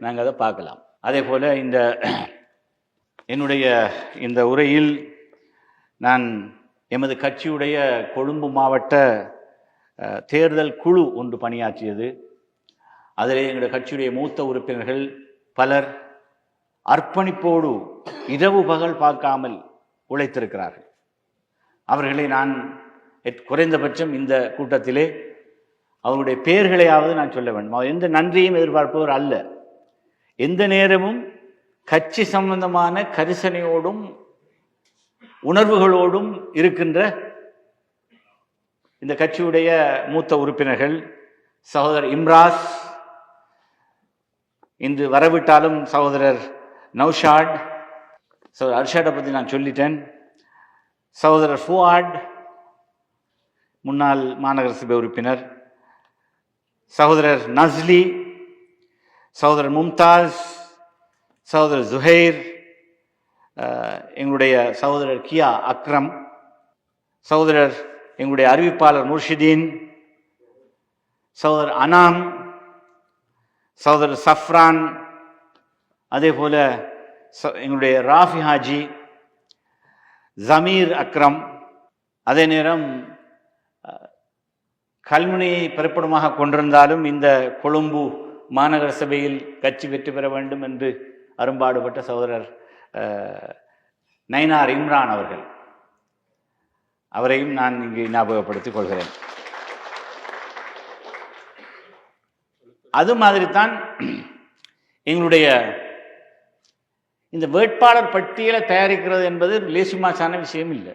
நாங்கள் அதை பார்க்கலாம். அதே போல் என்னுடைய இந்த உரையில் நான் எமது கட்சியுடைய கொழும்பு மாவட்ட தேர்தல் குழு ஒன்று பணியாற்றியது. அதிலே எங்களுடைய கட்சியுடைய மூத்த உறுப்பினர்கள் பலர் அர்ப்பணிப்போடு இரவு பகல் பார்க்காமல் உழைத்திருக்கிறார்கள். அவர்களை நான் குறைந்தபட்சம் இந்த கூட்டத்திலே அவருடைய பெயர்களையாவது நான் சொல்ல வேண்டும். அவர் எந்த நன்றியும் எதிர்பார்ப்பவர் அல்ல. எந்த நேரமும் கட்சி சம்பந்தமான கரிசனையோடும் உணர்வுகளோடும் இருக்கின்ற இந்த கட்சியுடைய மூத்த உறுப்பினர்கள் சகோதரர் இம்ராஸ், இன்று வரவிட்டாலும் சகோதரர் நௌஷாட், சகோதரர் அர்ஷாடை பற்றி நான் சொல்லிட்டேன், சகோதரர் ஃபுவாட் முன்னாள் மாநகர சபை உறுப்பினர், சகோதரர் நஸ்லி, சகோதரர் மும்தாஸ், சகோதரர் ஜுஹைர், எங்களுடைய சகோதரர் கியா அக்ரம், சகோதரர் எங்களுடைய அறிவிப்பாளர் முர்ஷிதீன், சகோதரர் அனாம், சகோதரர் சஃப்ரான், அதே போல எங்களுடைய ராஃபி ஹாஜி, ஜமீர் அக்ரம், அதே நேரம் கல்முனையை பிறப்பிடமாக கொண்டிருந்தாலும் இந்த கொழும்பு மாநகர சபையில் கட்சி வெற்றி பெற வேண்டும் என்று அரும்பாடுபட்ட சகோதரர் நைனார் இம்ரான் அவர்கள், அவரையும் நான் இங்கு ஞாபகப்படுத்திக் கொள்கிறேன். அது மாதிரி தான் எங்களுடைய இந்த வேட்பாளர் பட்டியலை தயாரிக்கிறது என்பது லேசுமாசான விஷயம் இல்லை.